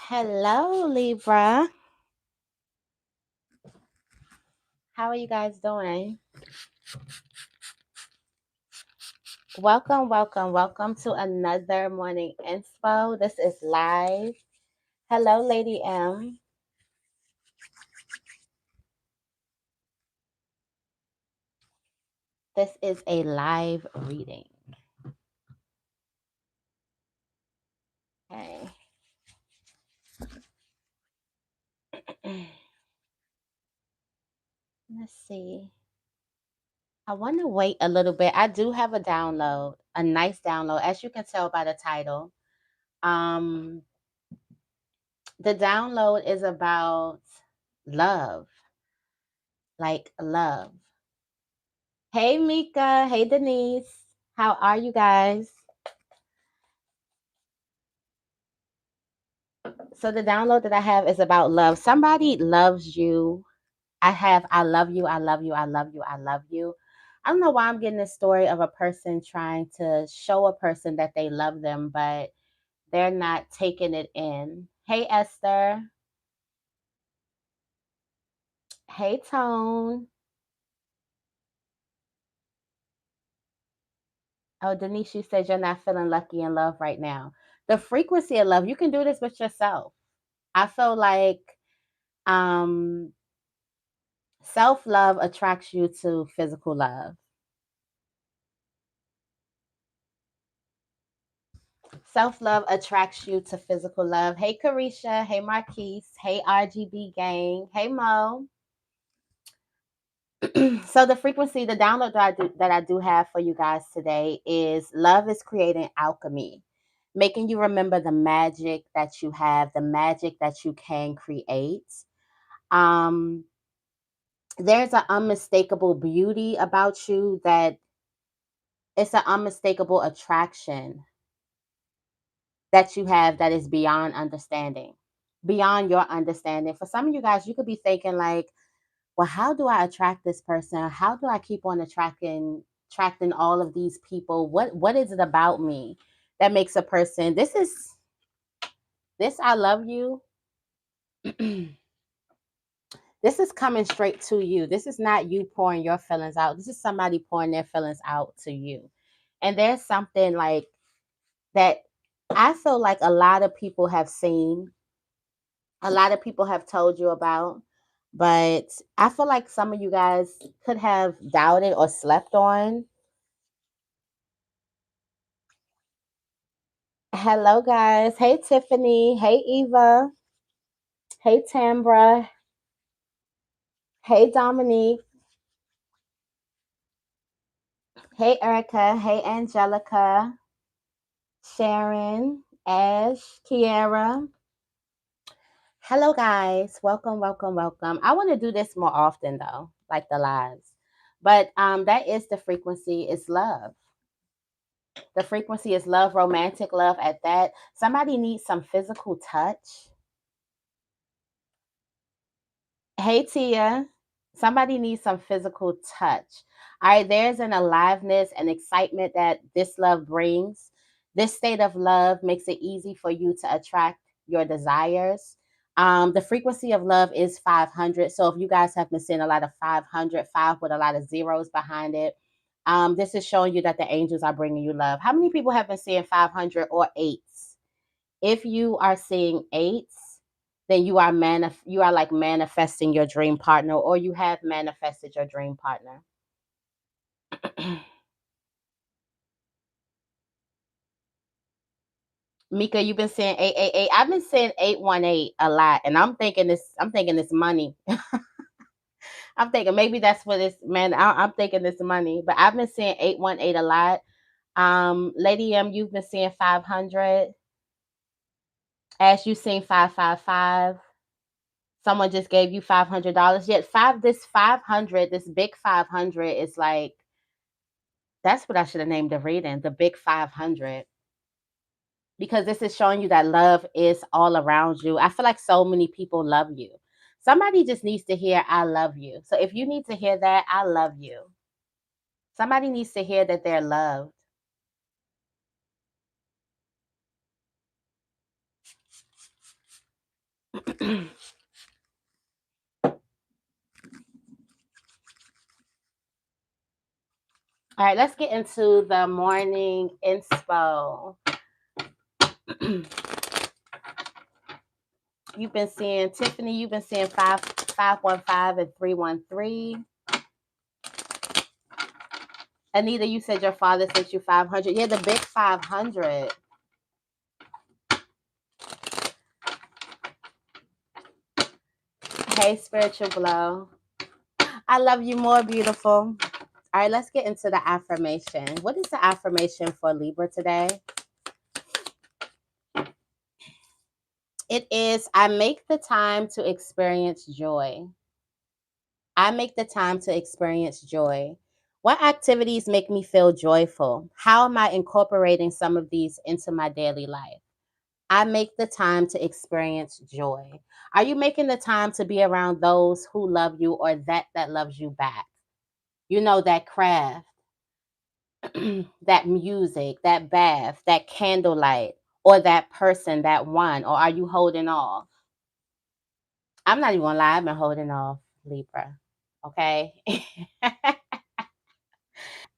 Hello, Libra. How are you guys doing? Welcome to another morning inspo. This is live. Hello, Lady M. This is a live reading. Okay. Let's see. I want to wait a little bit. I do have a download, a nice download, as you can tell by the title. Um, the download is about love, like love. Hey, Mika. Hey, Denise. How are you guys? So the download that I have is about love. Somebody loves you. I love you, I love you, I love you, I love you. I don't know why I'm getting this story of a person trying to show a person that they love them, but they're not taking it in. Hey, Esther. Hey, Tone. Oh, Denise, you said you're not feeling lucky in love right now. The frequency of love, you can do this with yourself. I feel like um, self love attracts you to physical love. Self love attracts you to physical love. Hey, Carisha. Hey, Marquise. Hey, RGB gang. Hey, Mo. So the frequency, the download that I do have for you guys today is love is creating alchemy, making you remember the magic that you have, the magic that you can create. Um, there's an unmistakable beauty about you that it's an unmistakable attraction that you have that is beyond understanding, beyond your understanding. For some of you guys, you could be thinking like, well, how do I attract this person? How do I keep on attracting all of these people? What is it about me that makes a person this I love you? This is coming straight to you. This is not you pouring your feelings out. This is somebody pouring their feelings out to you. And there's something like that I feel like a lot of people have seen, a lot of people have told you about, but I feel like some of you guys could have doubted or slept on. Hello, guys. Hey, Tiffany. Hey, Eva. Hey, Tambra. Hey, Dominique. Hey, Erica. Hey, Angelica. Sharon. Ash. Kiara. Hello, guys. Welcome. I want to do this more often, though, like the lives. But that is the frequency. It's love. The frequency is love, romantic love at that. Somebody needs some physical touch. Hey, Tia. Somebody needs some physical touch. All right, there's an aliveness and excitement that this love brings. This state of love makes it easy for you to attract your desires. The frequency of love is 500. So if you guys have been seeing a lot of 500, five with a lot of zeros behind it, this is showing you that the angels are bringing you love. How many people have been seeing 500 or eights? If you are seeing eights, then you are like manifesting your dream partner, or you have manifested your dream partner. Mika, you've been saying 888. I've been saying 818 a lot, and I'm thinking this money. I'm thinking maybe that's what it's man. I'm thinking this money, but I've been saying 818 a lot. Lady M, you've been saying 500. As you seen 555. Someone just gave you $500. Yet this 500, this big 500 is like, that's what I should have named the reading, the big 500. Because this is showing you that love is all around you. I feel like so many people love you. Somebody just needs to hear, I love you. So if you need to hear that, I love you. Somebody needs to hear that they're loved. All right, let's get into the morning inspo. You've been seeing Tiffany, you've been seeing 515 and 313. Anita, you said your father sent you 500. Yeah, the big 500. Hey, spiritual glow. I love you more, beautiful. All right, let's get into the affirmation. What is the affirmation for Libra today? It is, I make the time to experience joy. I make the time to experience joy. What activities make me feel joyful? How am I incorporating some of these into my daily life? I make the time to experience joy. Are you making the time to be around those who love you or that loves you back? You know, that craft, that music, that bath, that candlelight, or that person, that one, or are you holding off? I'm not even gonna lie, I've been holding off, Libra. Okay.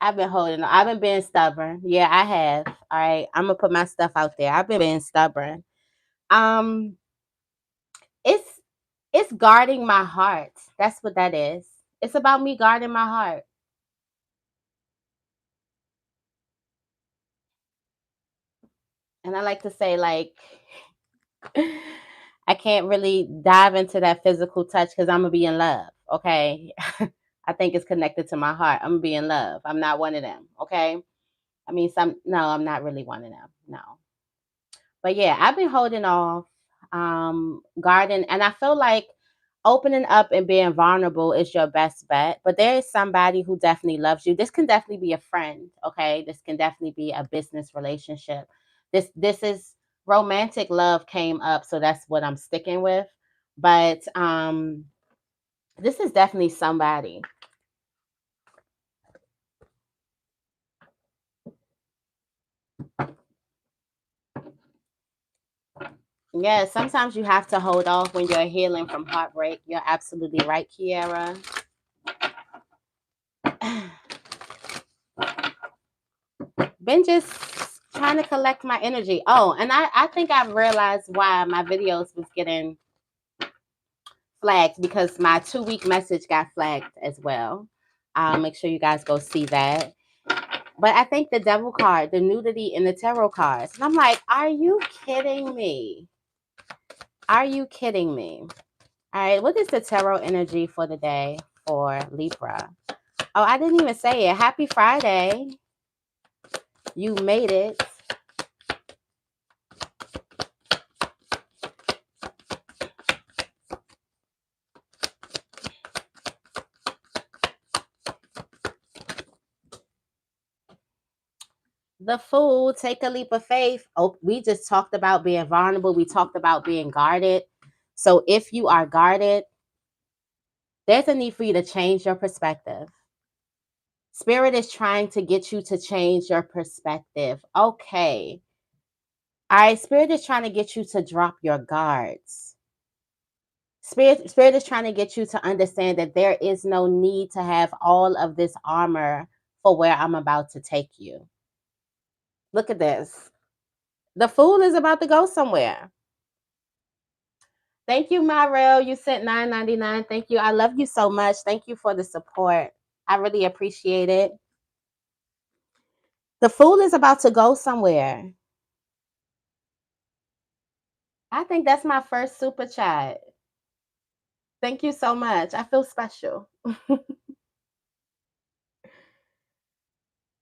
I've been holding on. I've been being stubborn. Yeah, I have. All right. I'm gonna put my stuff out there. I've been being stubborn. Um, it's it's guarding my heart. That's what that is. It's about me guarding my heart. And I like to say, like, I can't really dive into that physical touch because I'm gonna be in love. Okay. I think it's connected to my heart. I'm gonna be in love. I'm not one of them. Okay. I mean, no, I'm not really one of them. No. But yeah, I've been holding off, guarding, and I feel like opening up and being vulnerable is your best bet. But there is somebody who definitely loves you. This can definitely be a friend, okay? This can definitely be a business relationship. This is romantic love came up, so that's what I'm sticking with. But this is definitely somebody. Yeah, sometimes you have to hold off when you're healing from heartbreak. You're absolutely right, Kiara. Been just trying to collect my energy. Oh, and I think I've realized why my videos was getting flagged because my 2 week message got flagged as well. Make sure you guys go see that. But I think the devil card, the nudity in the tarot cards. And I'm like, are you kidding me? Are you kidding me? All right, what is the tarot energy for the day for Libra? Oh, I didn't even say it. Happy Friday. You made it. The Fool, take a leap of faith. Oh, we just talked about being vulnerable. We talked about being guarded. So if you are guarded, there's a need for you to change your perspective. Spirit is trying to get you to change your perspective. Okay. All right. Spirit is trying to get you to drop your guards. Spirit is trying to get you to understand that there is no need to have all of this armor for where I'm about to take you. Look at this. The Fool is about to go somewhere. Thank you, Myrell. You sent $9.99. Thank you. I love you so much. Thank you for the support. I really appreciate it. The Fool is about to go somewhere. I think that's my first super chat. Thank you so much. I feel special.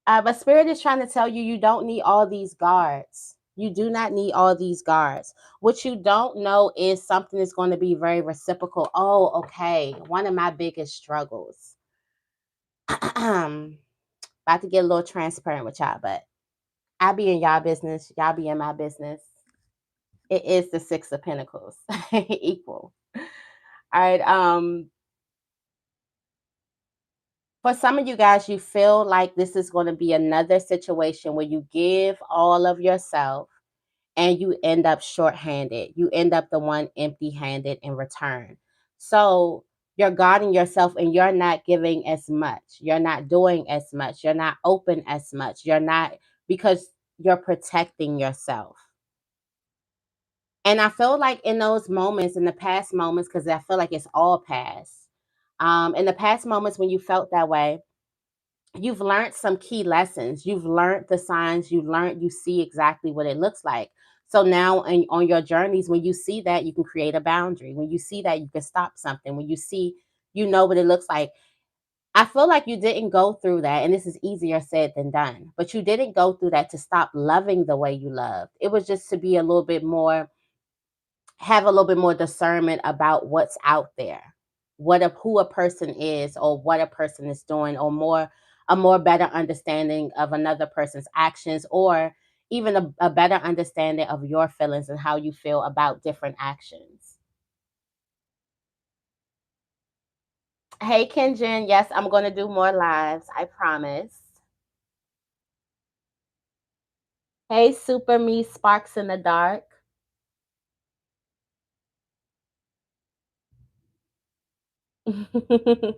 But Spirit is trying to tell you you don't need all these guards. You do not need all these guards. What you don't know is something is going to be very reciprocal. Oh, okay. One of my biggest struggles. About to get a little transparent with y'all, but I be in y'all business. Y'all be in my business. It is the Six of Pentacles. Equal. All right. For some of you guys, you feel like this is going to be another situation where you give all of yourself and you end up shorthanded. You end up the one empty-handed in return. So you're guarding yourself and you're not giving as much. You're not doing as much. You're not open as much. You're not, because you're protecting yourself. And I feel like in those moments, in the past moments, because I feel like it's all past, in the past moments when you felt that way, you've learned some key lessons. You've learned the signs. You've learned, you see exactly what it looks like. So now on your journeys, when you see that, you can create a boundary. When you see that, you can stop something. When you see, you know what it looks like. I feel like you didn't go through that, and this is easier said than done, but you didn't go through that to stop loving the way you loved. It was just to be a little bit more, have a little bit more discernment about what's out there, who a person is, or what a person is doing, or a more better understanding of another person's actions, or even a better understanding of your feelings and how you feel about different actions. Hey Kenjin, yes, I'm going to do more lives, I promise. Hey Super Me Sparks in the Dark. Oh,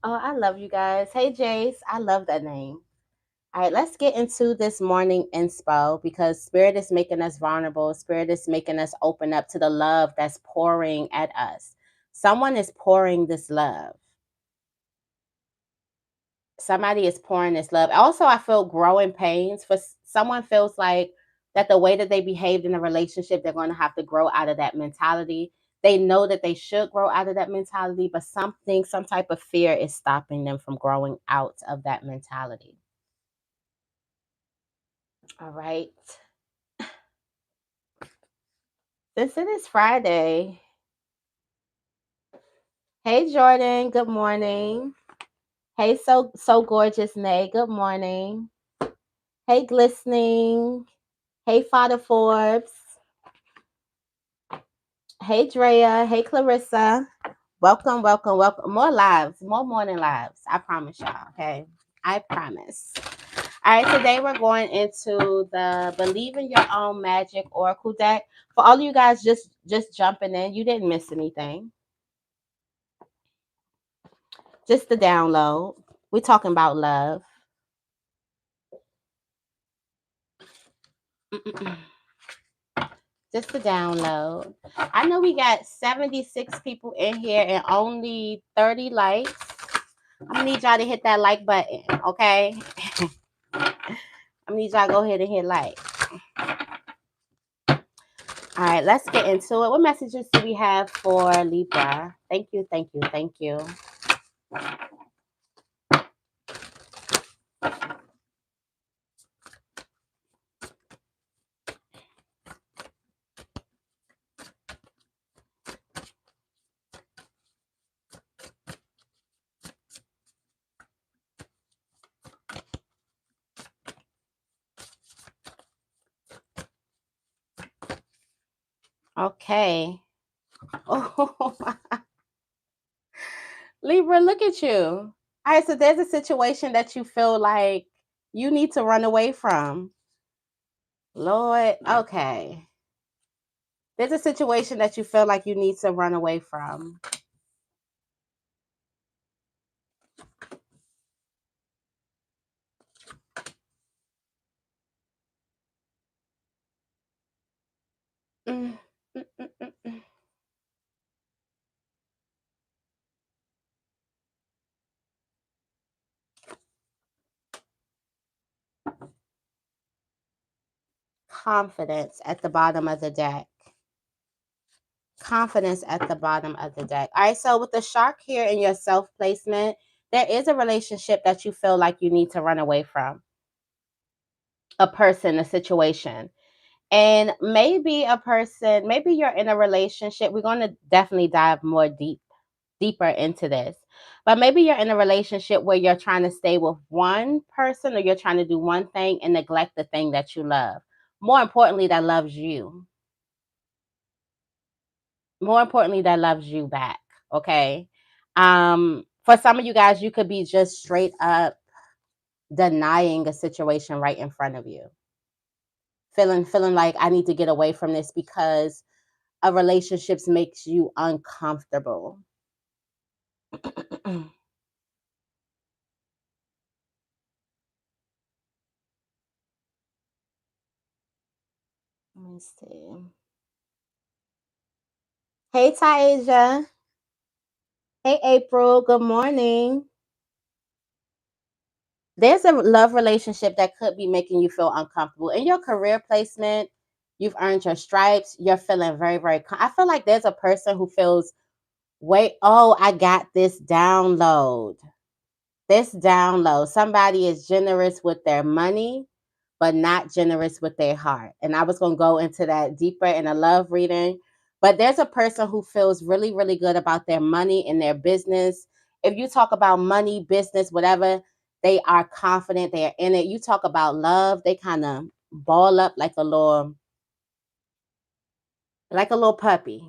I love you guys. Hey Jace, I love that name. All right, let's get into this morning inspo, because Spirit is making us vulnerable. Spirit is making us open up to the love that's pouring at us. Someone is pouring this love. Somebody is pouring this love. Also, I feel growing pains. For someone feels like that the way that they behaved in a relationship, they're going to have to grow out of that mentality. They know that they should grow out of that mentality, but some type of fear is stopping them from growing out of that mentality. All right. Since it is Friday, hey Jordan, good morning. Hey so gorgeous Nay, good morning. Hey glistening. Hey Father Forbes. Hey Drea. Hey Clarissa. Welcome, welcome, welcome. More lives, more morning lives. I promise y'all, okay? I promise. All right, today we're going into the Believe in Your Own Magic Oracle deck. For all of you guys just jumping in, you didn't miss anything. Just the download. We're talking about love. Just the download. I know we got 76 people in here and only 30 likes. I'm gonna need y'all to hit that like button, okay? I need y'all to go ahead and hit like. All right, let's get into it. What messages do we have for Libra? Thank you, thank you, thank you. Okay. Oh, Libra, look at you. All right, so there's a situation that you feel like you need to run away from. Lord, okay. There's a situation that you feel like you need to run away from. Mm, mm, mm, mm, mm. Confidence at the bottom of the deck. Confidence at the bottom of the deck. All right, so with the shark here in your self placement, there is a relationship that you feel like you need to run away from. A person, a situation. And maybe a person, maybe you're in a relationship. We're going to definitely dive deeper into this. But maybe you're in a relationship where you're trying to stay with one person, or you're trying to do one thing and neglect the thing that you love. More importantly, that loves you. More importantly, that loves you back. Okay. For some of you guys, you could be just straight up denying a situation right in front of you. feeling like I need to get away from this because a relationship makes you uncomfortable. Let me see. Hey, Taisha. Hey, April. Good morning. There's a love relationship that could be making you feel uncomfortable. In your career placement, you've earned your stripes. You're feeling very, very. I feel like there's a person who feels, wait, oh, I got this download. Somebody is generous with their money, but not generous with their heart. And I was going to go into that deeper in a love reading. But there's a person who feels really, really good about their money and their business. If you talk about money, business, whatever, they are confident. They are in it. You talk about love, they kind of ball up like a little puppy.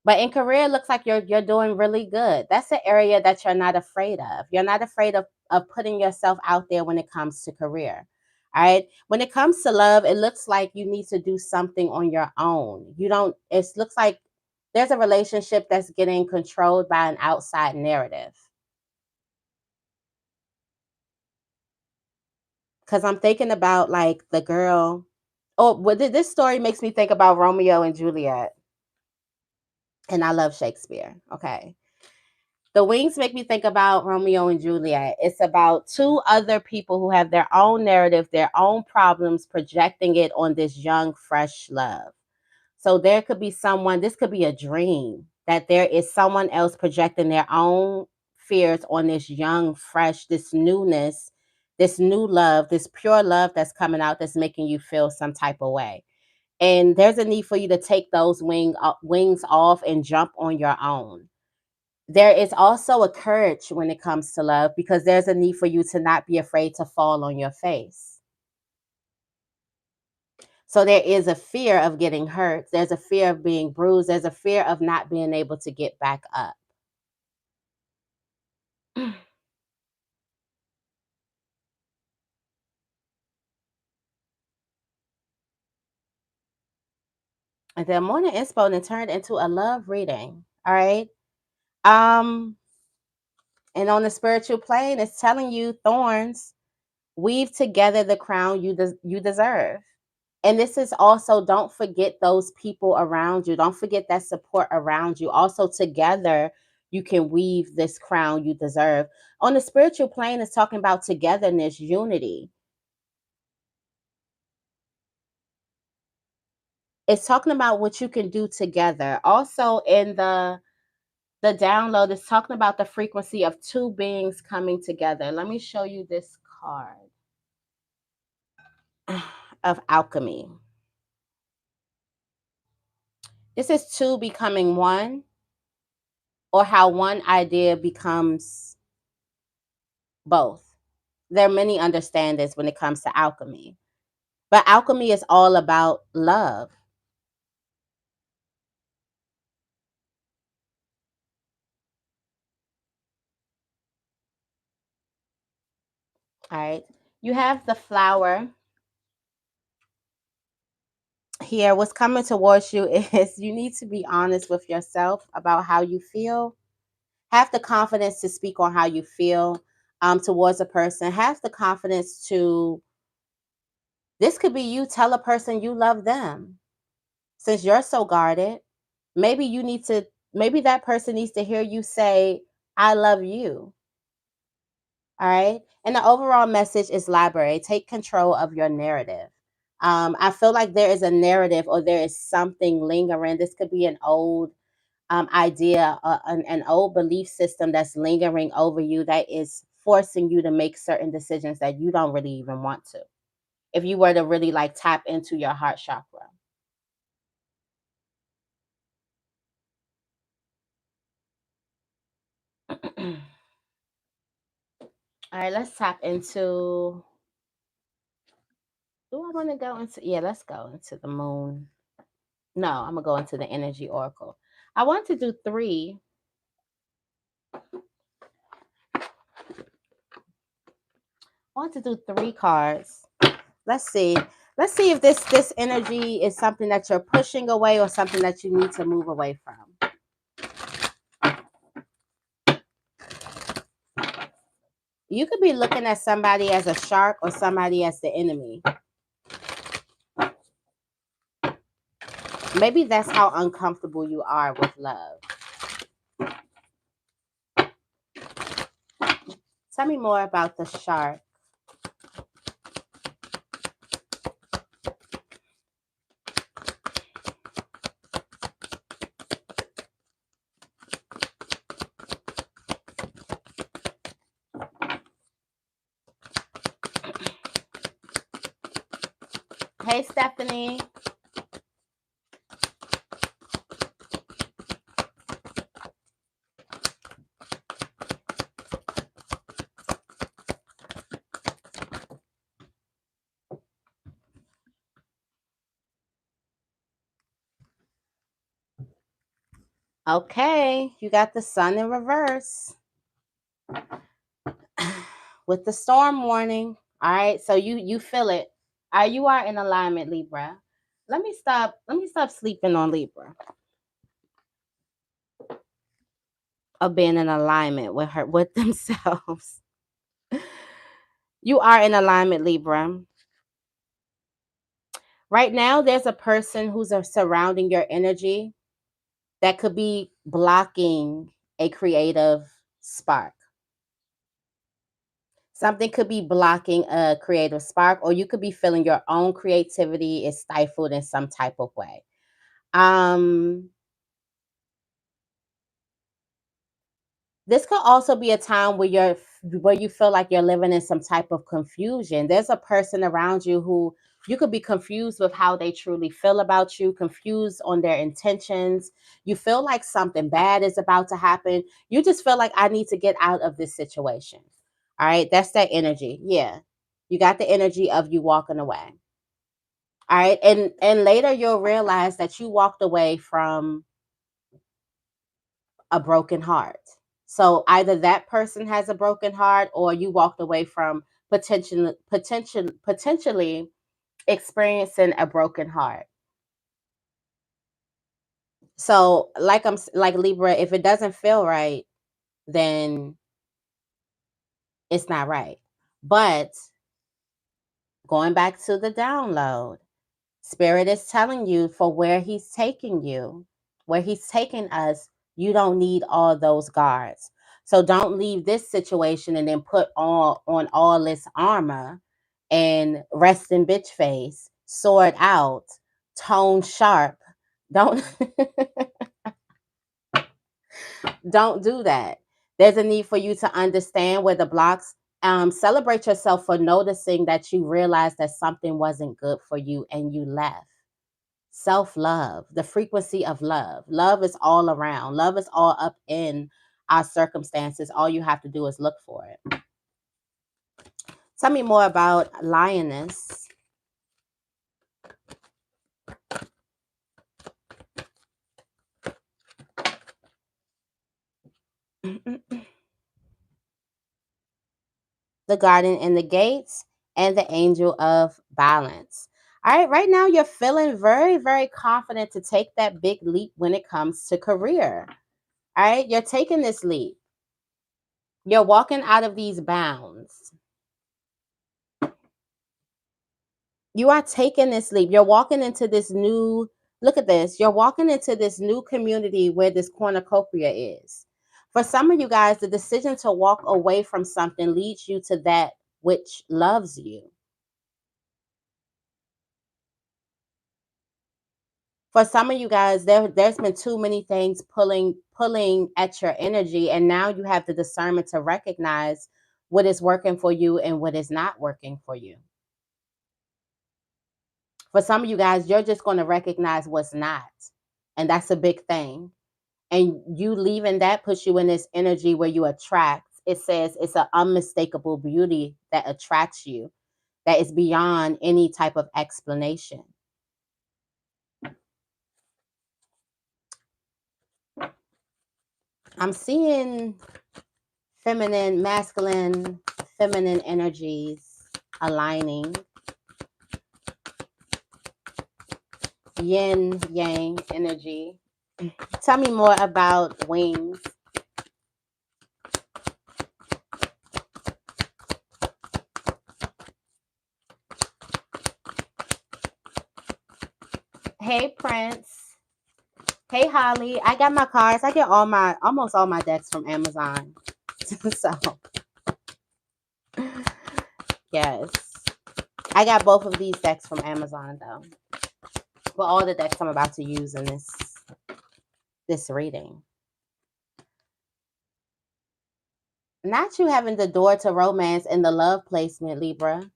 But in career, it looks like you're doing really good. That's an area that you're not afraid of. You're not afraid of putting yourself out there when it comes to career. All right. When it comes to love, it looks like you need to do something on your own. You don't, it looks like there's a relationship that's getting controlled by an outside narrative. Because I'm thinking about like the girl. Oh, well, this story makes me think about Romeo and Juliet. And I love Shakespeare. Okay. The Wings make me think about Romeo and Juliet. It's about two other people who have their own narrative, their own problems, projecting it on this young, fresh love. So there could be someone, this could be a dream, that there is someone else projecting their own fears on this young, fresh, this newness, this new love, this pure love that's coming out that's making you feel some type of way. And there's a need for you to take those wings off and jump on your own. There is also a courage when it comes to love because there's a need for you to not be afraid to fall on your face. So there is a fear of getting hurt. There's a fear of being bruised. There's a fear of not being able to get back up. And then morning inspo and turned into a love reading. All right. Um, and on the spiritual plane, it's telling you thorns weave together the crown you deserve. And this is also, don't forget those people around you. Don't forget that support around you. Also, together, you can weave this crown you deserve. On the spiritual plane, it's talking about togetherness, unity. It's talking about what you can do together. Also, in the download, it's talking about the frequency of two beings coming together. Let me show you this card of alchemy. This is two becoming one, or how one idea becomes both. There are many understandings when it comes to alchemy, but alchemy is all about love. All right. You have the flower here. What's coming towards you is you need to be honest with yourself about how you feel. Have the confidence to speak on how you feel towards a person. Have the confidence to, this could be you tell a person you love them. Since you're so guarded, maybe you need to, maybe that person needs to hear you say, I love you. All right. And the overall message is library. Take control of your narrative. I feel like there is a narrative or there is something lingering. This could be an old idea, an old belief system that's lingering over you that is forcing you to make certain decisions that you don't really even want to. If you were to really like tap into your heart chakra. All right, let's tap into. Do I want to go into? Yeah, let's go into the moon. No, I'm gonna go into the energy oracle. I want to do three. I want to do three cards Let's see. Let's see if this energy is something that you're pushing away or something that you need to move away from. You could be looking at somebody as a shark or somebody as the enemy. Maybe that's how uncomfortable you are with love. Tell me more about the shark. Hey, Stephanie. Okay, you got the sun in reverse with the storm warning. All right, so you feel it. You are in alignment, Libra. Let me stop sleeping on Libra. Of being in alignment with themselves. You are in alignment, Libra. Right now, there's a person who's surrounding your energy that could be blocking a creative spark. Something could be blocking a creative spark, or you could be feeling your own creativity is stifled in some type of way. This could also be a time where you feel like you're living in some type of confusion. There's a person around you who you could be confused with how they truly feel about you, confused on their intentions. You feel like something bad is about to happen. You just feel like I need to get out of this situation. All right, that's that energy. Yeah. You got the energy of you walking away. All right, and later you'll realize that you walked away from a broken heart. So either that person has a broken heart or you walked away from potentially experiencing a broken heart. So like Libra, if it doesn't feel right, then it's not right. But going back to the download, Spirit is telling you for where he's taking you, where he's taking us, you don't need all those guards. So don't leave this situation and then put on all this armor and resting bitch face, sword out, tone sharp. Don't don't do that. There's a need for you to understand where the blocks. Celebrate yourself for noticing that you realized that something wasn't good for you and you left. Self-love, the frequency of love. Love is all around. Love is all up in our circumstances. All you have to do is look for it. Tell me more about Lioness. The Garden and the Gates, and the Angel of Balance. All right, right now you're feeling very, very confident to take that big leap when it comes to career. All right, you're taking this leap. You're walking out of these bounds. You are taking this leap. You're walking into this new, look at this. You're walking into this new community where this cornucopia is. For some of you guys, the decision to walk away from something leads you to that which loves you. For some of you guys, there's been too many things pulling at your energy, and now you have the discernment to recognize what is working for you and what is not working for you. For some of you guys, you're just going to recognize what's not, and that's a big thing. And you leaving that puts you in this energy where you attract. It says it's an unmistakable beauty that attracts you, that is beyond any type of explanation. I'm seeing masculine, feminine energies aligning. yin yang energy. Tell me more about wings. Hey Prince. Hey Holly. I got my cards. I get almost all my decks from Amazon. So yes. I got both of these decks from Amazon though. But all the decks I'm about to use in this reading. Not you having the door to romance and the love placement, Libra.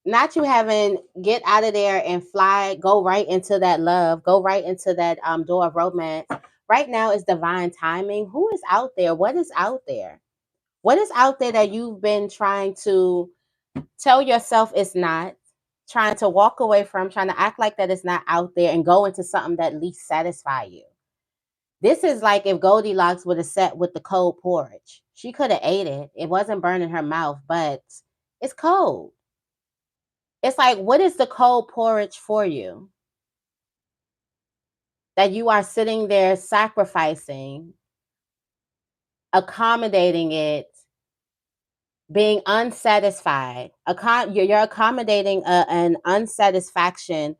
Not you having get out of there and fly, go right into that love, go right into that door of romance. Right now is divine timing. Who is out there? What is out there? What is out there that you've been trying to tell yourself it's not, trying to walk away from, trying to act like that it's not out there and go into something that at least satisfy you? This is like if Goldilocks would have sat with the cold porridge. She could have ate it. It wasn't burning her mouth, but it's cold. It's like, what is the cold porridge for you? That you are sitting there sacrificing, accommodating it, being unsatisfied. You're accommodating an unsatisfaction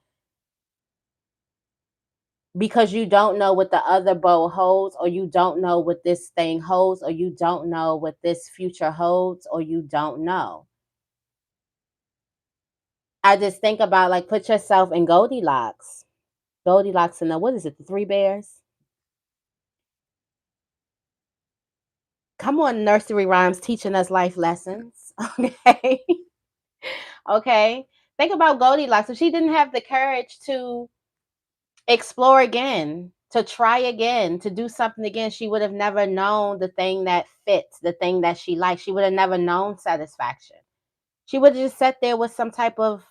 because you don't know what the other bowl holds, or you don't know what this thing holds, or you don't know what this future holds, or you don't know. I just think about, like, put yourself in Goldilocks. Goldilocks and what is it, the Three Bears? Come on, nursery rhymes teaching us life lessons. Okay. Okay. Think about Goldilocks. If she didn't have the courage to explore again, to try again, to do something again, she would have never known the thing that fits, the thing that she likes. She would have never known satisfaction. She would have just sat there with some type of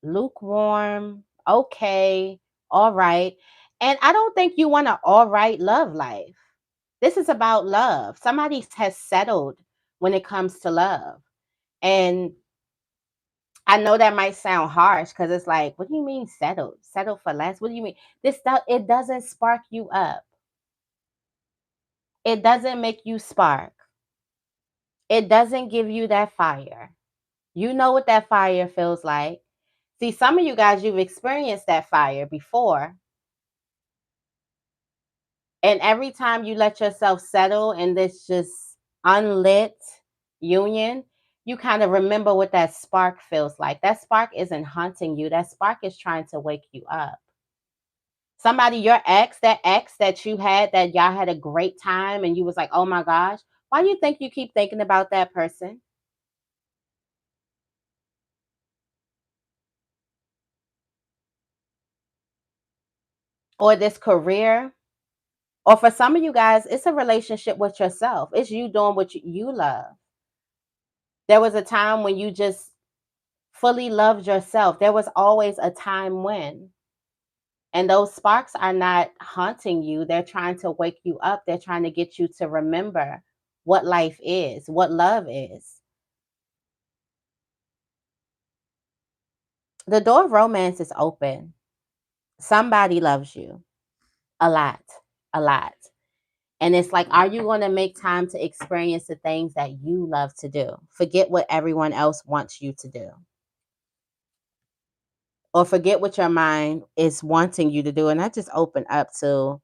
lukewarm, okay, all right. And I don't think you want an all right love life. This is about love. Somebody has settled when it comes to love. And I know that might sound harsh because it's like, what do you mean settled? Settled for less? What do you mean? This stuff, it doesn't spark you up. It doesn't make you spark. It doesn't give you that fire. You know what that fire feels like. See, some of you guys, you've experienced that fire before. And every time you let yourself settle in this just unlit union, you kind of remember what that spark feels like. That spark isn't haunting you. That spark is trying to wake you up. Somebody, your ex, that ex that you had, that y'all had a great time and you was like, oh my gosh, why do you think you keep thinking about that person? Or this career? Or for some of you guys, it's a relationship with yourself. It's you doing what you love. There was a time when you just fully loved yourself. There was always a time when. And those sparks are not haunting you. They're trying to wake you up. They're trying to get you to remember what life is, what love is. The door of romance is open. Somebody loves you a lot, a lot. And it's like, are you going to make time to experience the things that you love to do? Forget what everyone else wants you to do. Or forget what your mind is wanting you to do. And I just open up to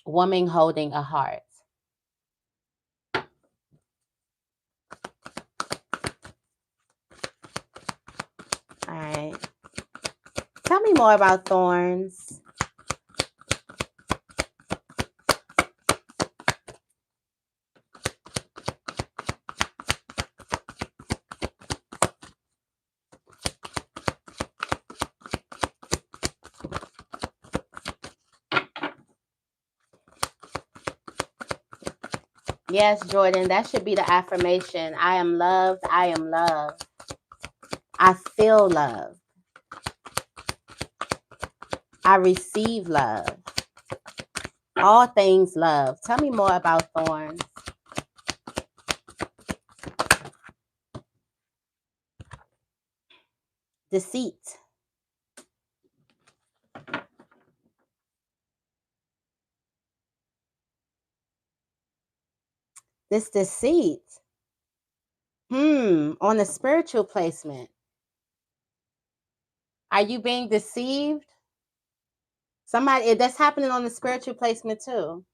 woman holding a heart. All right. Tell me more about thorns. Yes, Jordan, that should be the affirmation. I am loved. I am loved. I feel love. I receive love. All things love. Tell me more about thorns. Deceit. This deceit. On the spiritual placement. Are you being deceived? Somebody that's happening on the spiritual placement too.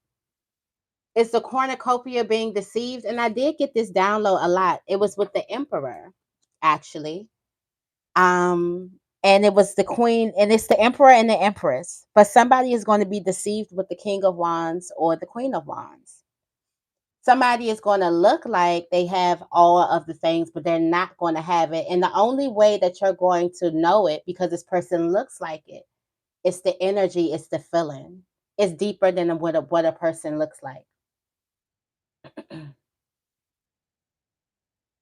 It's the cornucopia being deceived. And I did get this download a lot. It was with the emperor, actually. And it was the queen, and it's the emperor and the empress. But somebody is going to be deceived with the king of wands or the queen of wands. Somebody is going to look like they have all of the things, but they're not going to have it. And the only way that you're going to know it, because this person looks like it, it's the energy, it's the feeling. It's deeper than what a person looks like.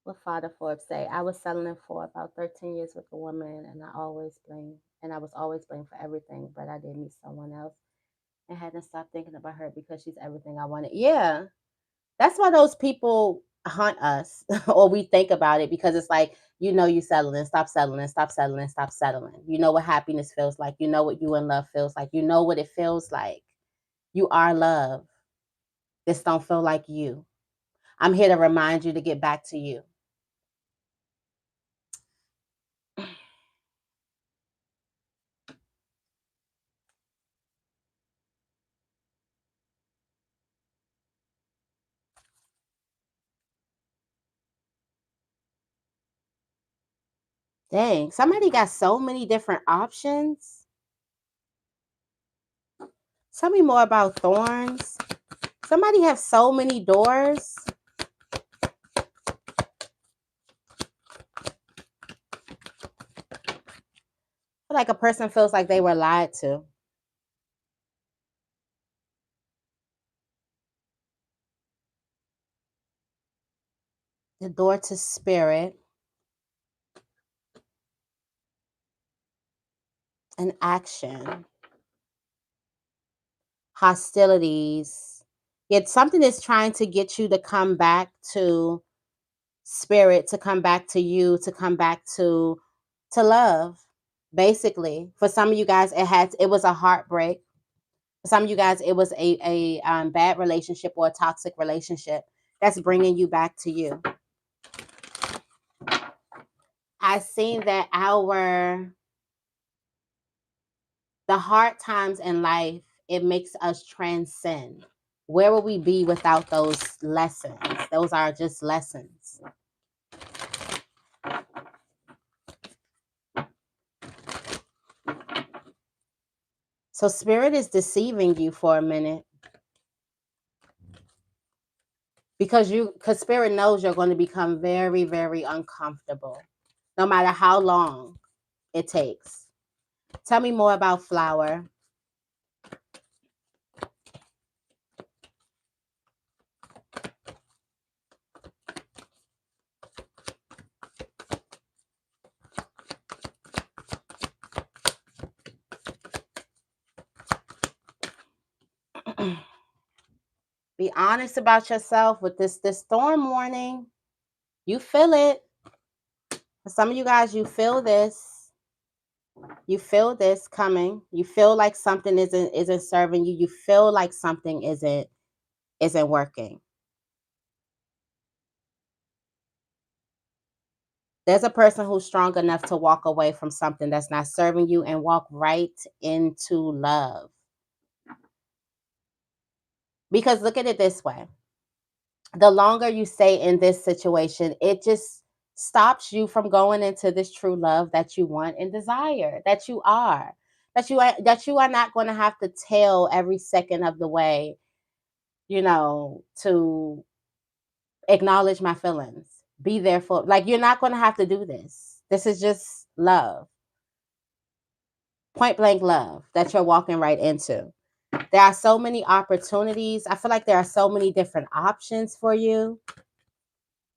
What Father Forbes say? I was settling for about 13 years with a woman, and I was always blamed for everything, but I did meet someone else and hadn't stopped thinking about her because she's everything I wanted. Yeah. That's why those people hunt us or we think about it, because it's like, you settling, stop settling, stop settling, stop settling. You know what happiness feels like. You know what you in love feels like. You know what it feels like. You are love. This don't feel like you. I'm here to remind you to get back to you. Dang, somebody got so many different options. Tell me more about thorns. Somebody has so many doors. Like a person feels like they were lied to. The door to spirit and action. Hostilities. Yet something is trying to get you to come back to spirit, to come back to you, to come back to love. Basically, for some of you guys, it was a heartbreak. For some of you guys, it was a bad relationship or a toxic relationship that's bringing you back to you. I seen that the hard times in life, it makes us transcend. Where would we be without those lessons? Those are just lessons. So spirit is deceiving you for a minute. Because spirit knows you're going to become very, very uncomfortable, no matter how long it takes. Tell me more about flower. Be honest about yourself with this storm warning. You feel it. For some of you guys, you feel this. You feel this coming. You feel like something isn't serving you. You feel like something isn't working. There's a person who's strong enough to walk away from something that's not serving you and walk right into love. Because look at it this way. The longer you stay in this situation, it just stops you from going into this true love that you want and desire, that you are. That you are not going to have to tell every second of the way, to acknowledge my feelings. Be there for, like, you're not going to have to do this. This is just love. Point blank love that you're walking right into. There are so many opportunities. I feel like there are so many different options for you,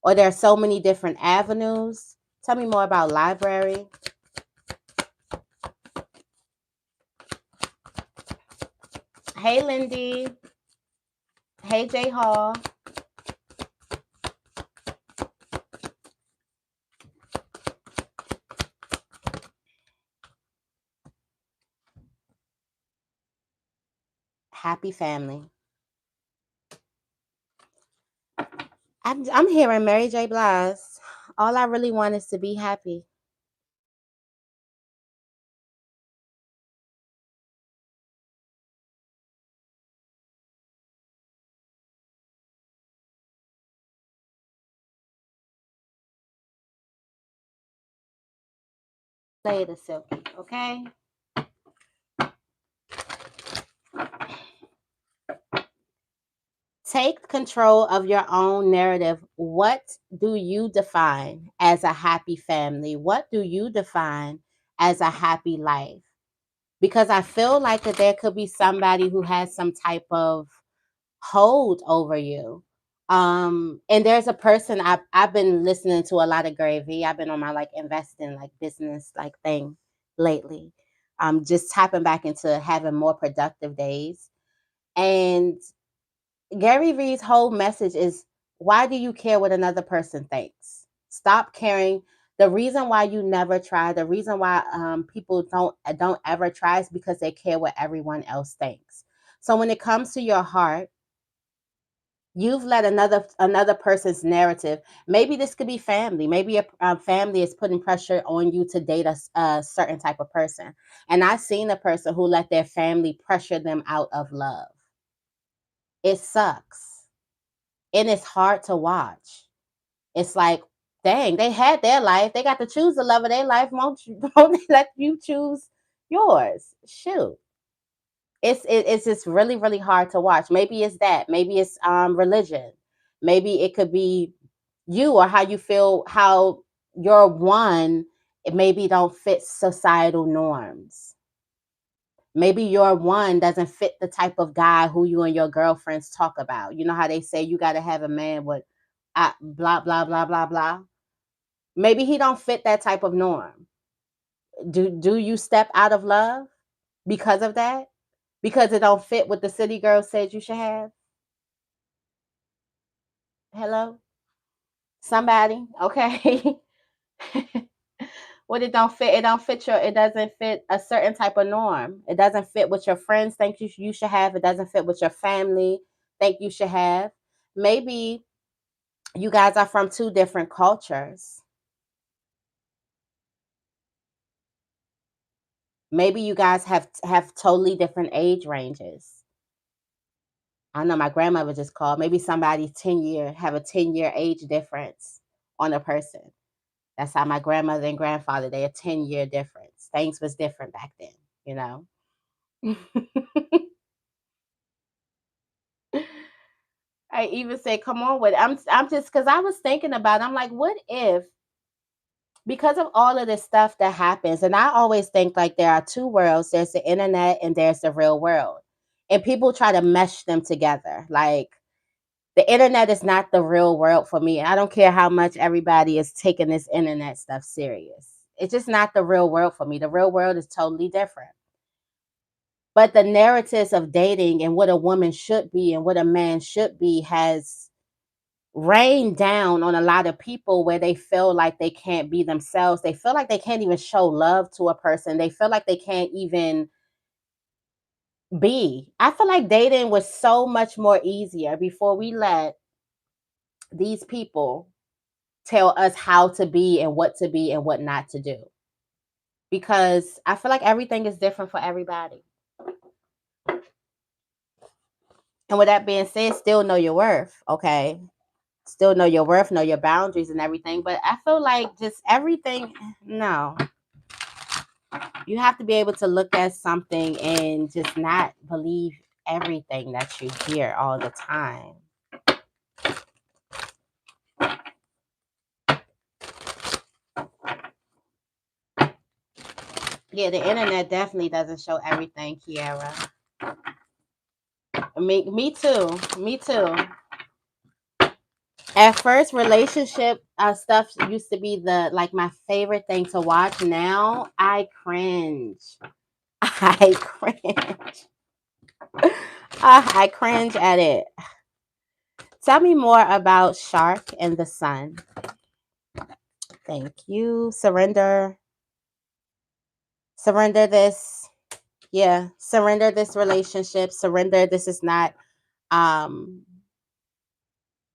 or there are so many different avenues. Tell me more about library. Hey, Lindy. Hey, Jay Hall. happy family. I'm hearing Mary J. Blige. All I really want is to be happy. Later, Silky. Okay. Take control of your own narrative. What do you define as a happy family? What do you define as a happy life? Because I feel like that there could be somebody who has some type of hold over you. And there's a person I've been listening to a lot of Gravy. I've been on my like investing like business like thing lately. Just tapping back into having more productive days. And Gary Vee's whole message is, why do you care what another person thinks? Stop caring. The reason why you never try, the reason why people don't ever try is because they care what everyone else thinks. So when it comes to your heart, you've let another person's narrative. Maybe this could be family. Maybe a family is putting pressure on you to date a certain type of person. And I've seen a person who let their family pressure them out of love. It sucks. And it's hard to watch. It's like, dang, they had their life. They got to choose the love of their life. Won't they let you choose yours? Shoot. It's just really, really hard to watch. Maybe it's that. Maybe it's religion. Maybe it could be you or how you feel, how your one it maybe don't fit societal norms. Maybe your one doesn't fit the type of guy who you and your girlfriends talk about. You know how they say you got to have a man with blah blah blah blah blah. Maybe he don't fit that type of norm. Do you step out of love because of that? Because it don't fit what the city girl said you should have? Hello? Somebody? Okay. What it don't fit your, it doesn't fit a certain type of norm. It doesn't fit what your friends think you should have. It doesn't fit what your family think you should have. Maybe you guys are from two different cultures. Maybe you guys have totally different age ranges. I know my grandmother just called. Maybe somebody 10-year have a 10-year age difference on a person. That's how my grandmother and grandfather, they a 10-year difference. Things was different back then, you know. I even say, come on with it. I'm just because I was thinking about it, I'm like, what if because of all of this stuff that happens, and I always think like there are two worlds, there's the internet and there's the real world. And people try to mesh them together. Like the internet is not the real world for me. I don't care how much everybody is taking this internet stuff serious. It's just not the real world for me. The real world is totally different. But the narratives of dating and what a woman should be and what a man should be has rained down on a lot of people where they feel like they can't be themselves. They feel like they can't even show love to a person. They feel like they can't even be. I feel like dating was so much more easier before we let these people tell us how to be and what not to do. Because I feel like everything is different for everybody. And with that being said, still know your worth, okay? Still know your worth, know your boundaries and everything. But I feel like just everything, no. You have to be able to look at something and just not believe everything that you hear all the time. Yeah, the internet definitely doesn't show everything, Kiara. Me too. Me too. At first, relationship stuff used to be the like my favorite thing to watch. Now I cringe. I cringe. I cringe at it. Tell me more about Shark and the Sun. Thank you. Surrender. Surrender this. Yeah, surrender this relationship. Surrender. This is not. Um,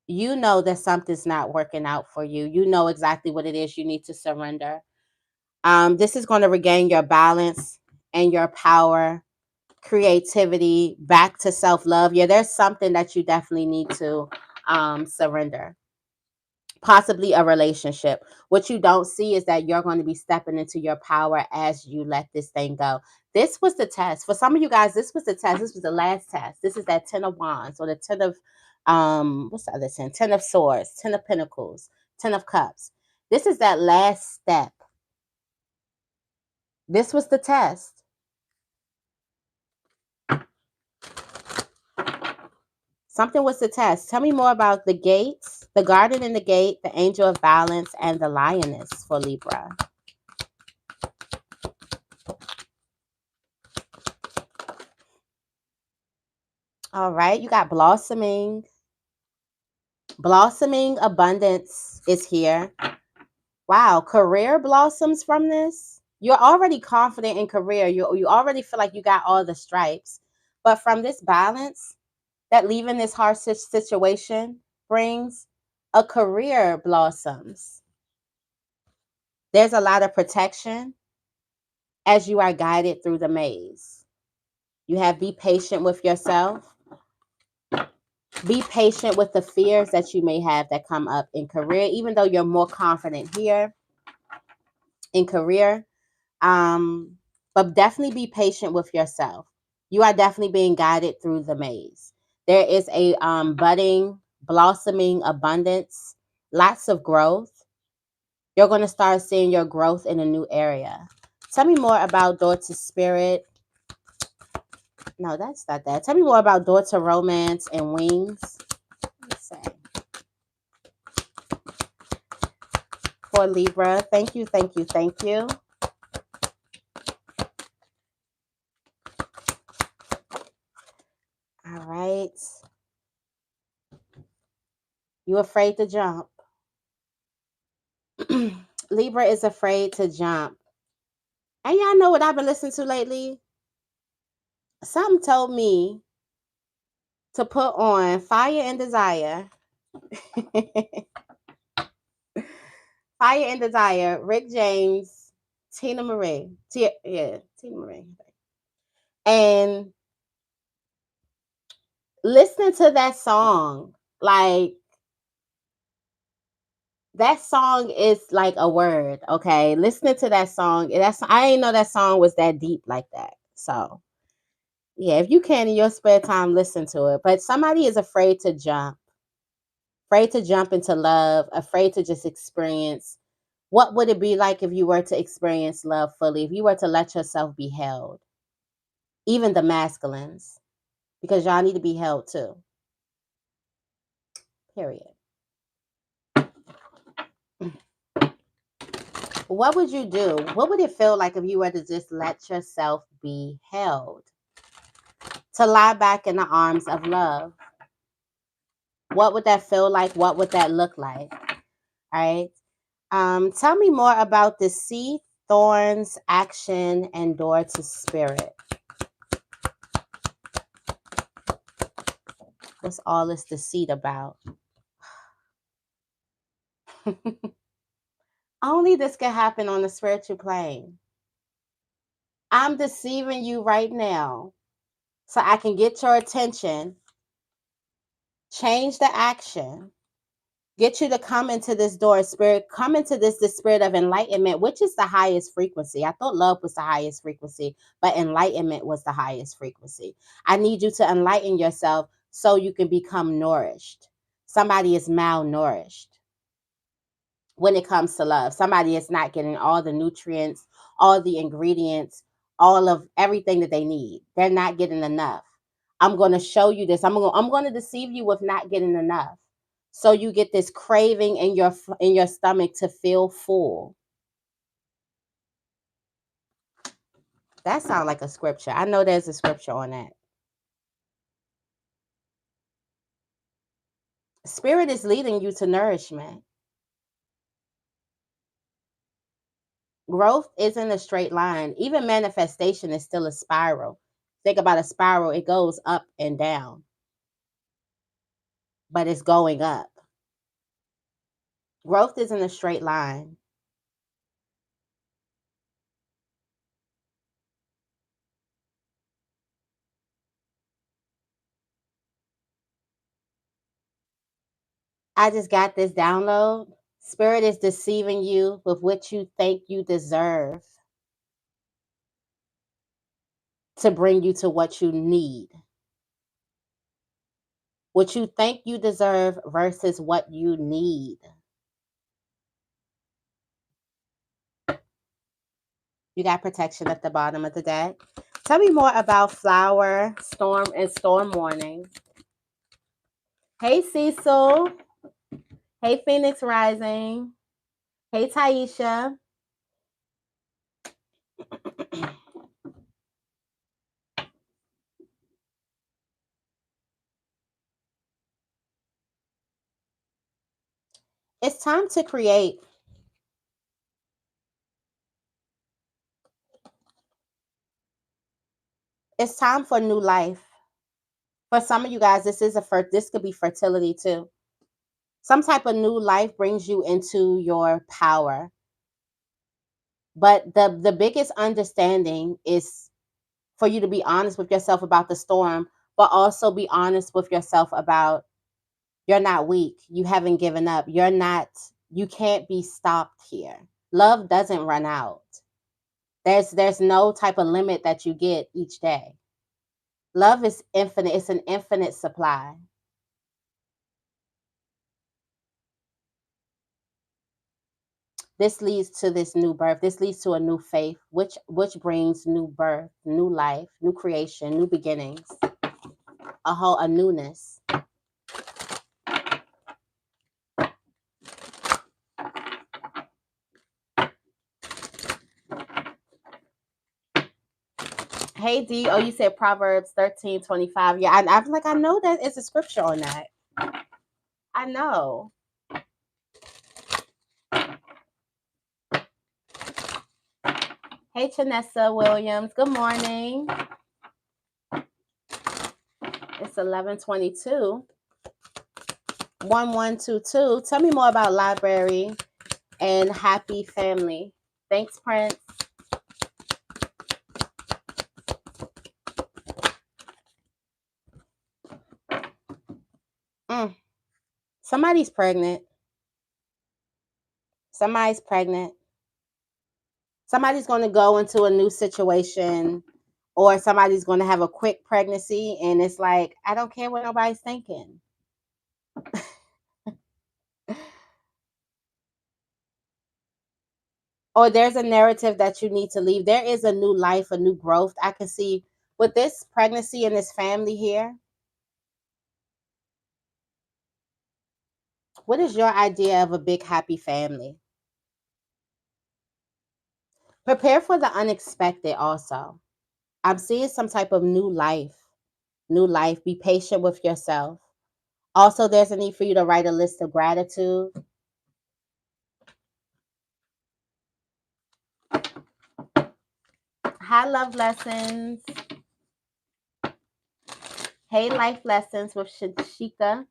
you know that something's not working out for you. You know exactly what it is you need to surrender. This is going to regain your balance and your power, creativity, back to self love. Yeah, there's something that you definitely need to surrender. Possibly a relationship. What you don't see is that you're going to be stepping into your power as you let this thing go. This was the test. For some of you guys, this was the test. This was the last test. This is that 10 of wands or the 10 of what's the other 10? 10 of swords, 10 of pentacles, 10 of cups. This is that last step. This was the test. Something was the test. Tell me more about the gates, the garden and the gate, the angel of balance, and the lioness for Libra. All right, you got blossoming. Blossoming abundance is here. Wow, career blossoms from this. You're already confident in career. You already feel like you got all the stripes. But from this balance that leaving this hard situation brings, a career blossoms. There's a lot of protection as you are guided through the maze. You have be patient with yourself. Be patient with the fears that you may have that come up in career, even though you're more confident here in career. But definitely be patient with yourself. You are definitely being guided through the maze. There is a budding, blossoming abundance, lots of growth. You're going to start seeing your growth in a new area. Tell me more about door to spirit. No, that's not that. Tell me more about door to romance and wings. Let's see. For Libra, thank you, thank you, thank you. All right. You afraid to jump. Libra is afraid to jump. And y'all know what I've been listening to lately? Something told me to put on Fire and Desire. Fire and Desire, Rick James, Tina Marie. Tina Marie. And listening to that song, like, that song is like a word, okay? Listening to that song, I didn't know that song was that deep like that. So, yeah, if you can in your spare time, listen to it. But somebody is afraid to jump into love, afraid to just experience. What would it be like if you were to experience love fully, if you were to let yourself be held? Even the masculines, because y'all need to be held too. Period. What would you do? What would it feel like if you were to just let yourself be held? To lie back in the arms of love. What would that feel like? What would that look like? All right. Tell me more about the sea, thorns, action, and door to spirit. What's all this deceit about? Only this can happen on the spiritual plane. I'm deceiving you right now so I can get your attention, change the action, get you to come into this door, spirit, come into the spirit of enlightenment, which is the highest frequency. I thought love was the highest frequency, but enlightenment was the highest frequency. I need you to enlighten yourself so you can become nourished. Somebody is malnourished when it comes to love. Somebody is not getting all the nutrients, all the ingredients, all of everything that they need. They're not getting enough. I'm going to show you this. I'm going to deceive you with not getting enough. So you get this craving in your stomach to feel full. That sounds like a scripture. I know there's a scripture on that. Spirit is leading you to nourishment. Growth isn't a straight line. Even manifestation is still a spiral. Think about a spiral, it goes up and down, but it's going up. Growth isn't a straight line. I just got this download. Spirit is deceiving you with what you think you deserve to bring you to what you need. What you think you deserve versus what you need. You got protection at the bottom of the deck. Tell me more about Flower, Storm, and Storm Warning. Hey, Cecil. Hey, Phoenix Rising. Hey, Taisha. It's time to create. It's time for new life. For some of you guys, this could be fertility too. Some type of new life brings you into your power. But the biggest understanding is for you to be honest with yourself about the storm, but also be honest with yourself about you're not weak. You haven't given up. You can't be stopped here. Love doesn't run out. There's no type of limit that you get each day. Love is infinite. It's an infinite supply. This leads to this new birth. This leads to a new faith, which brings new birth, new life, new creation, new beginnings, a newness. Hey D, oh, you said Proverbs 13:25. Yeah, I'm like, I know that it's a scripture on that. I know. Hey Chanessa Williams, good morning. It's 11:22. 1122. Tell me more about library and happy family. Thanks, Prince. Somebody's pregnant. Somebody's pregnant. Somebody's going to go into a new situation, or somebody's going to have a quick pregnancy, and it's like, I don't care what nobody's thinking. Or there's a narrative that you need to leave. There is a new life, a new growth. I can see with this pregnancy and this family here. What is your idea of a big happy family? Prepare for the unexpected also. I'm seeing some type of new life. New life. Be patient with yourself. Also, there's a need for you to write a list of gratitude. Hi, love lessons. Hey, life lessons with Shashika.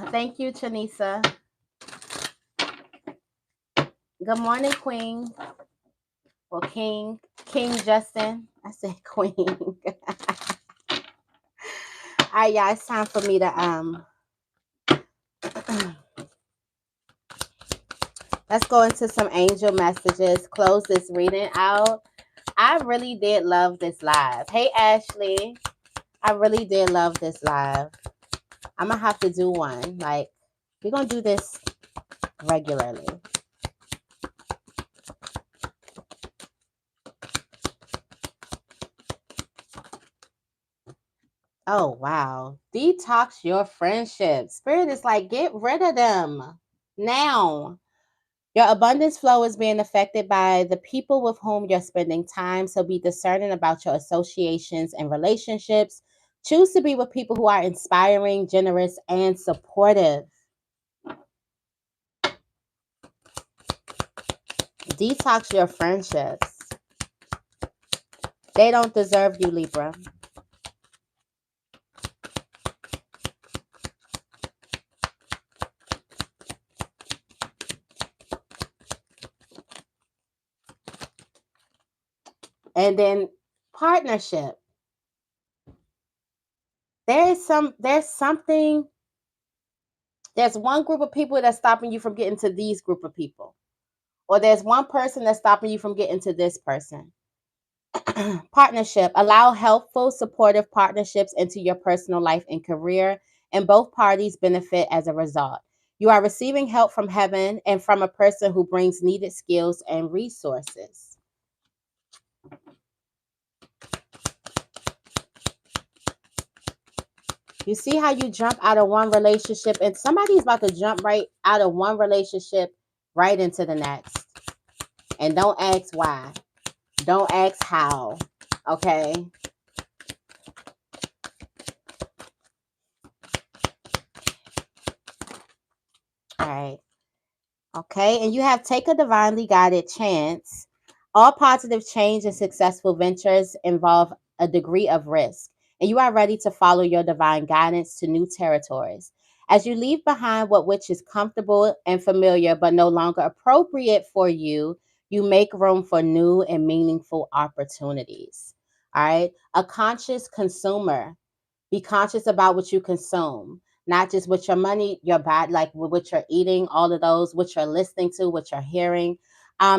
Thank you, Chanisa. Good morning, Queen. Well, King Justin. I said Queen. All right, y'all. It's time for me to let's go into some angel messages. Close this reading out. I really did love this live. Hey, Ashley. I really did love this live. I'm gonna have to do one. Like, we're gonna do this regularly. Oh, wow. Detox your friendships. Spirit is like, get rid of them now. Your abundance flow is being affected by the people with whom you're spending time. So be discerning about your associations and relationships. Choose to be with people who are inspiring, generous, and supportive. Detox your friendships. They don't deserve you, Libra. And then partnership. There's something, there's one group of people that's stopping you from getting to these group of people. Or there's one person that's stopping you from getting to this person. Partnership. Allow helpful, supportive partnerships into your personal life and career, and both parties benefit as a result. You are receiving help from heaven and from a person who brings needed skills and resources. You see how you jump out of one relationship, and somebody's about to jump right out of one relationship right into the next. And don't ask why. Don't ask how. Okay? All right. Okay, and you have take a divinely guided chance. All positive change and successful ventures involve a degree of risk, and you are ready to follow your divine guidance to new territories. As you leave behind what which is comfortable and familiar but no longer appropriate for you, you make room for new and meaningful opportunities. All right, a conscious consumer. Be conscious about what you consume, not just with your money, your body, like what you're eating, all of those, what you're listening to, what you're hearing.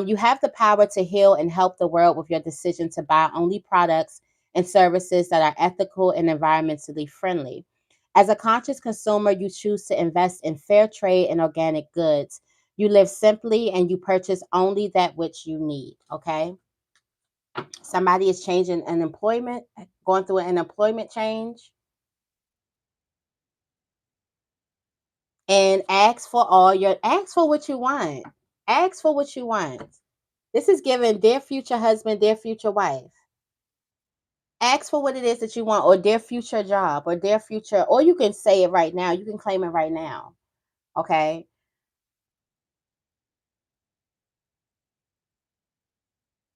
You have the power to heal and help the world with your decision to buy only products and services that are ethical and environmentally friendly. As a conscious consumer, you choose to invest in fair trade and organic goods. You live simply and you purchase only that which you need. Okay. Somebody is changing an employment, going through an employment change, and ask for what you want. Ask for what you want. This is giving their future husband, their future wife. Ask for what it is that you want, or their future job, or their future, or you can say it right now. You can claim it right now. Okay.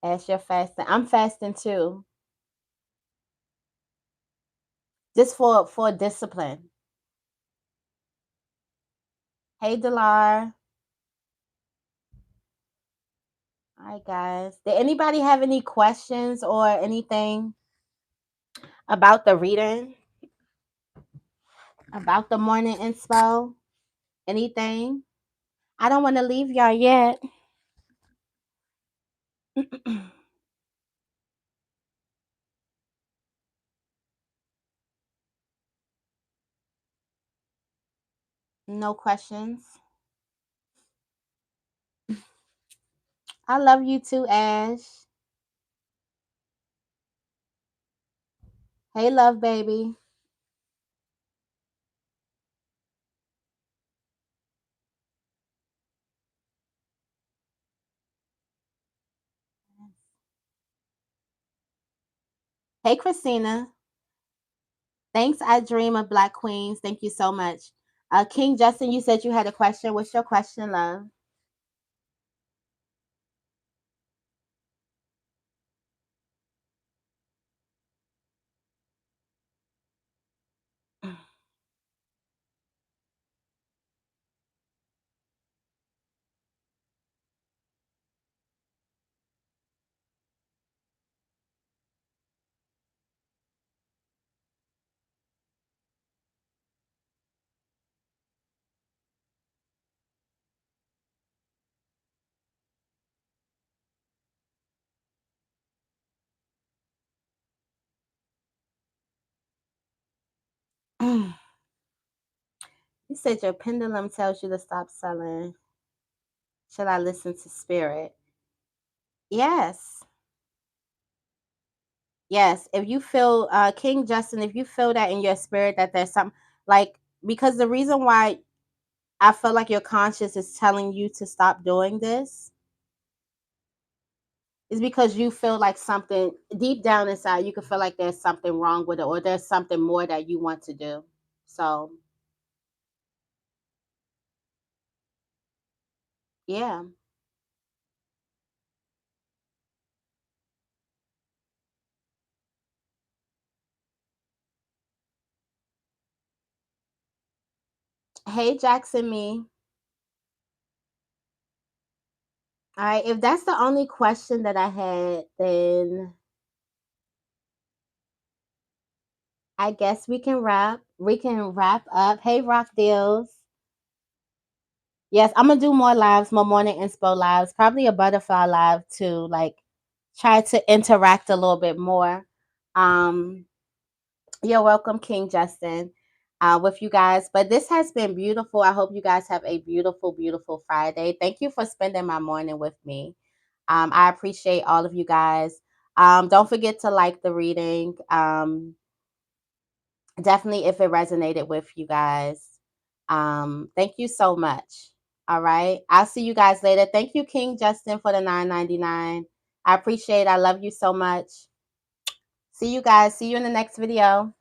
As you're fasting. I'm fasting too. Just for discipline. Hey Delar. All right, guys. Did anybody have any questions or anything about the reading? About the morning inspo? Anything? I don't want to leave y'all yet. No questions. I love you too, Ash. Hey, love baby. Hey, Christina. Thanks. I dream of Black Queens. Thank you so much. King Justin, you said you had a question. What's your question, love? You said your pendulum tells you to stop selling. Should I listen to spirit? Yes. Yes. If you feel, King Justin, if you feel that in your spirit that there's something like, because the reason why I feel like your conscience is telling you to stop doing this is because you feel like something deep down inside, you can feel like there's something wrong with it, or there's something more that you want to do. So, yeah. Hey, Jackson Me. All right, if that's the only question that I had, then I guess we can wrap. We can wrap up. Hey, Rock Deals. Yes, I'm gonna do more lives, more morning inspo lives, probably a butterfly live too. Like, try to interact a little bit more. Um, you're welcome, King Justin, with you guys. But this has been beautiful. I hope you guys have a beautiful, beautiful Friday. Thank you for spending my morning with me. I appreciate all of you guys. Don't forget to like the reading. Definitely if it resonated with you guys. Thank you so much. All right. I'll see you guys later. Thank you, King Justin, for the $9.99. I appreciate it. I love you so much. See you guys. See you in the next video.